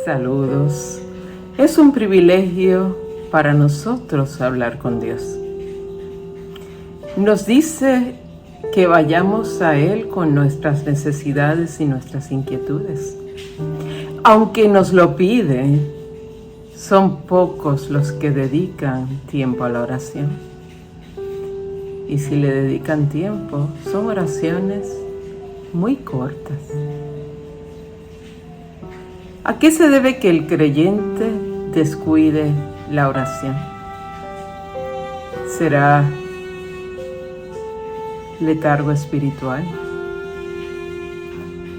Saludos. Es un privilegio para nosotros hablar con Dios. Nos dice que vayamos a Él con nuestras necesidades y nuestras inquietudes. Aunque nos lo pide, son pocos los que dedican tiempo a la oración. Y si le dedican tiempo, son oraciones muy cortas. ¿A qué se debe que el creyente descuide la oración? ¿Será letargo espiritual?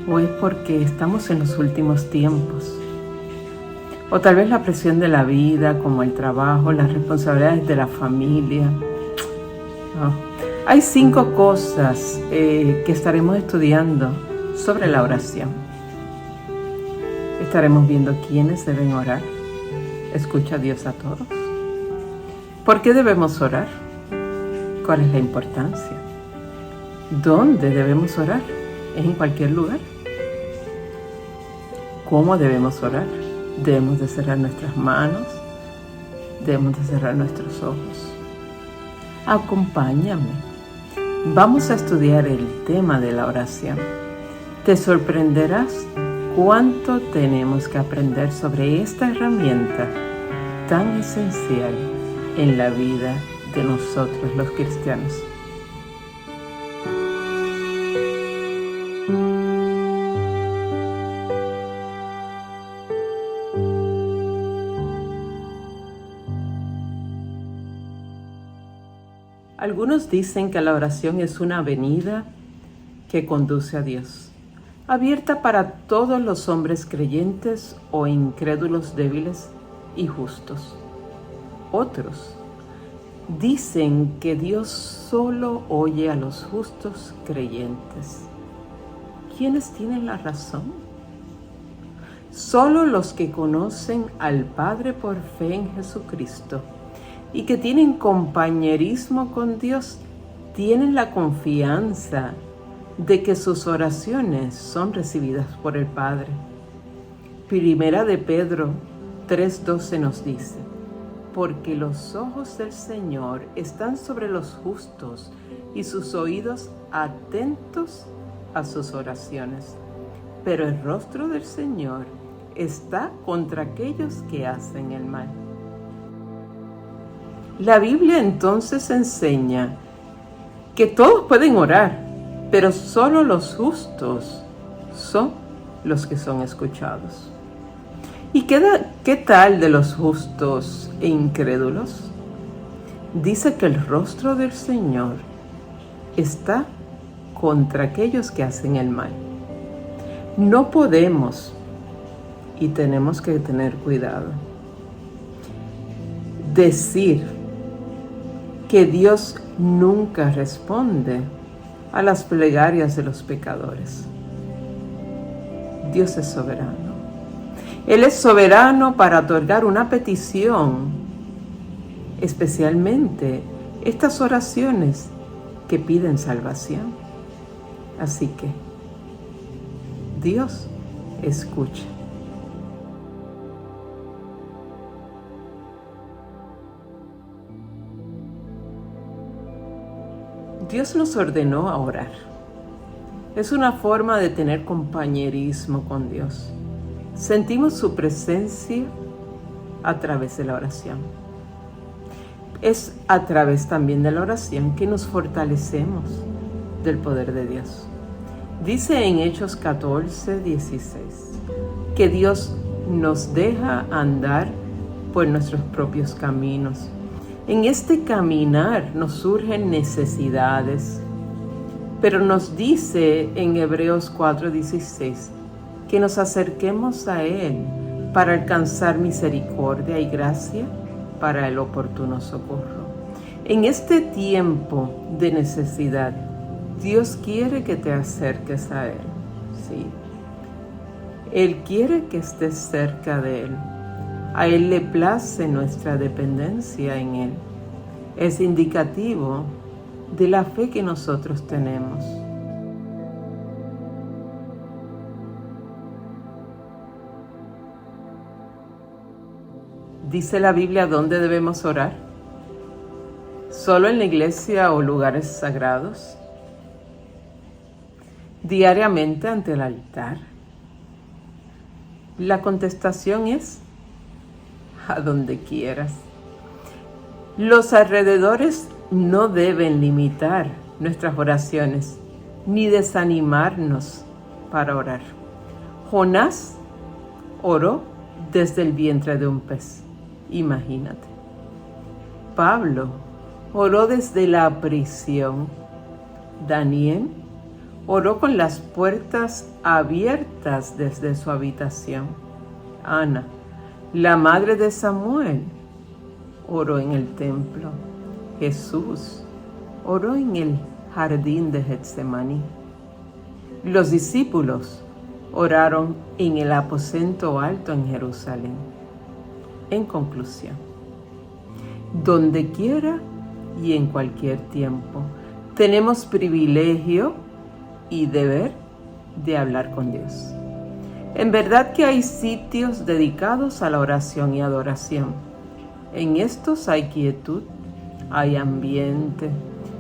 ¿O es porque estamos en los últimos tiempos? O tal vez la presión de la vida, como el trabajo, las responsabilidades de la familia. No. Hay 5 cosas que estaremos estudiando sobre la oración. Estaremos viendo quiénes deben orar. ¿Escucha Dios a todos? ¿Por qué debemos orar? ¿Cuál es la importancia? ¿Dónde debemos orar? ¿Es en cualquier lugar? ¿Cómo debemos orar? Debemos de cerrar nuestras manos. Debemos de cerrar nuestros ojos. Acompáñame. Vamos a estudiar el tema de la oración. Te sorprenderás cuánto tenemos que aprender sobre esta herramienta tan esencial en la vida de nosotros los cristianos. Algunos dicen que la oración es una avenida que conduce a Dios, abierta para todos los hombres creyentes o incrédulos débiles y justos. Otros dicen que Dios solo oye a los justos creyentes. ¿Quiénes tienen la razón? Solo los que conocen al Padre por fe en Jesucristo y que tienen compañerismo con Dios tienen la confianza de que sus oraciones son recibidas por el Padre. Primera de Pedro 3:12 nos dice: porque los ojos del Señor están sobre los justos y sus oídos atentos a sus oraciones, pero el rostro del Señor está contra aquellos que hacen el mal. La Biblia entonces enseña que todos pueden orar, pero solo los justos son los que son escuchados. ¿Y qué tal de los justos e incrédulos? Dice que el rostro del Señor está contra aquellos que hacen el mal. No podemos, y tenemos que tener cuidado, decir que Dios nunca responde a las plegarias de los pecadores. Dios es soberano. Él es soberano para otorgar una petición, especialmente estas oraciones que piden salvación. Así que Dios escucha. Dios nos ordenó a orar. Es una forma de tener compañerismo con Dios. Sentimos su presencia a través de la oración. Es a través también de la oración que nos fortalecemos del poder de Dios. Dice en Hechos 14:16 que Dios nos deja andar por nuestros propios caminos. En este caminar nos surgen necesidades, pero nos dice en Hebreos 4:16 que nos acerquemos a Él para alcanzar misericordia y gracia para el oportuno socorro. En este tiempo de necesidad, Dios quiere que te acerques a Él. Sí. Él quiere que estés cerca de Él. A Él le place nuestra dependencia en Él. Es indicativo de la fe que nosotros tenemos. ¿Dice la Biblia dónde debemos orar? ¿Solo en la iglesia o lugares sagrados? ¿Diariamente ante el altar? La contestación es a donde quieras. Los alrededores no deben limitar nuestras oraciones ni desanimarnos para orar. Jonás oró desde el vientre de un pez. Imagínate. Pablo oró desde la prisión. Daniel oró con las puertas abiertas desde su habitación. Ana, la madre de Samuel, oró en el templo. Jesús oró en el jardín de Getsemaní. Los discípulos oraron en el aposento alto en Jerusalén. En conclusión, donde quiera y en cualquier tiempo, tenemos privilegio y deber de hablar con Dios. En verdad que hay sitios dedicados a la oración y adoración. En estos hay quietud, hay ambiente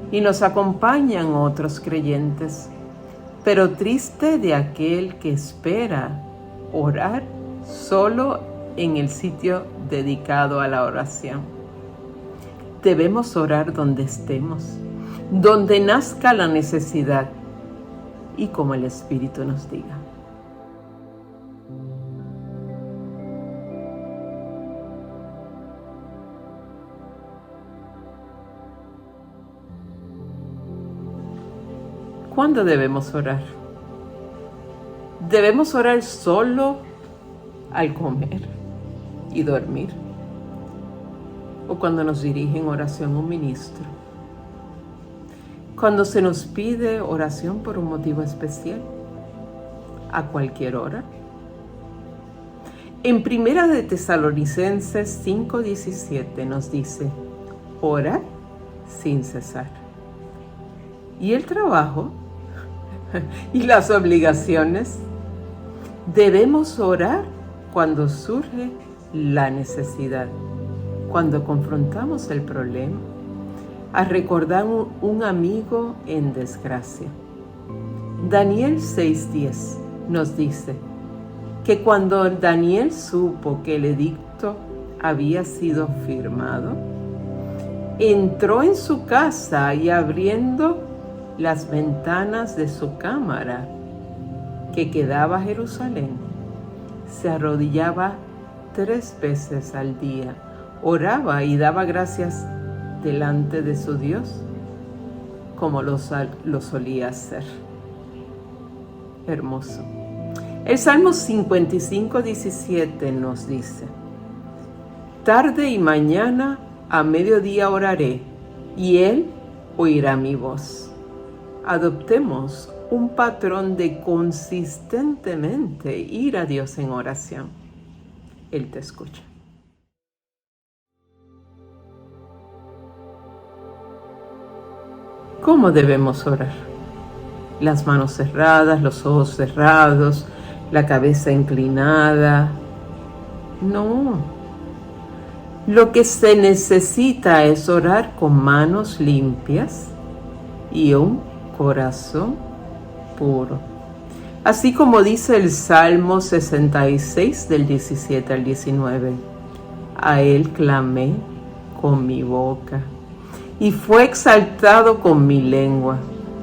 y nos acompañan otros creyentes. Pero triste de aquel que espera orar solo en el sitio dedicado a la oración. Debemos orar donde estemos, donde nazca la necesidad y como el Espíritu nos diga. ¿Cuándo debemos orar? ¿Debemos orar solo al comer y dormir? ¿O cuando nos dirige en oración un ministro? ¿Cuando se nos pide oración por un motivo especial? ¿A cualquier hora? En Primera de Tesalonicenses 5:17 nos dice, orar sin cesar. ¿Y el trabajo? ¿Y las obligaciones? Debemos orar cuando surge la necesidad, cuando confrontamos el problema, a recordar un amigo en desgracia. Daniel 6:10 nos dice que cuando Daniel supo que el edicto había sido firmado, entró en su casa y abriendo las ventanas de su cámara, que quedaba a Jerusalén, se arrodillaba 3 veces al día, oraba y daba gracias delante de su Dios, como lo solía hacer. Hermoso. El Salmo 55:17 nos dice, tarde y mañana a mediodía oraré, y Él oirá mi voz. Adoptemos un patrón de consistentemente ir a Dios en oración. Él te escucha. ¿Cómo debemos orar? Las manos cerradas, los ojos cerrados, la cabeza inclinada. No. Lo que se necesita es orar con manos limpias y un corazón puro. Así como dice el Salmo 66 del 17 al 19. A Él clamé con mi boca y fue exaltado con mi lengua.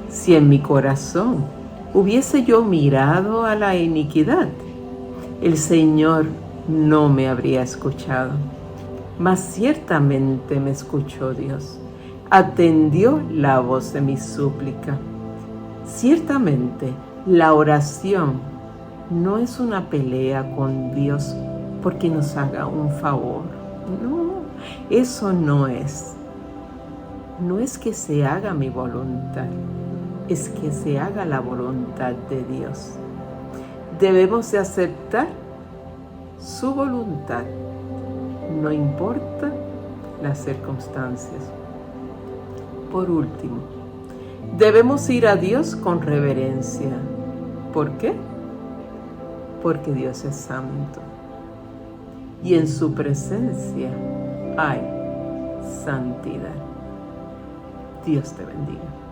Si en mi corazón hubiese yo mirado a la iniquidad, el Señor no me habría escuchado. Mas ciertamente me escuchó Dios. Atendió la voz de mi súplica. Ciertamente, la oración no es una pelea con Dios porque nos haga un favor. No, eso no es. No es que se haga mi voluntad, es que se haga la voluntad de Dios. Debemos de aceptar su voluntad, no importa las circunstancias. Por último, debemos ir a Dios con reverencia. ¿Por qué? Porque Dios es santo. y en su presencia hay santidad. Dios te bendiga.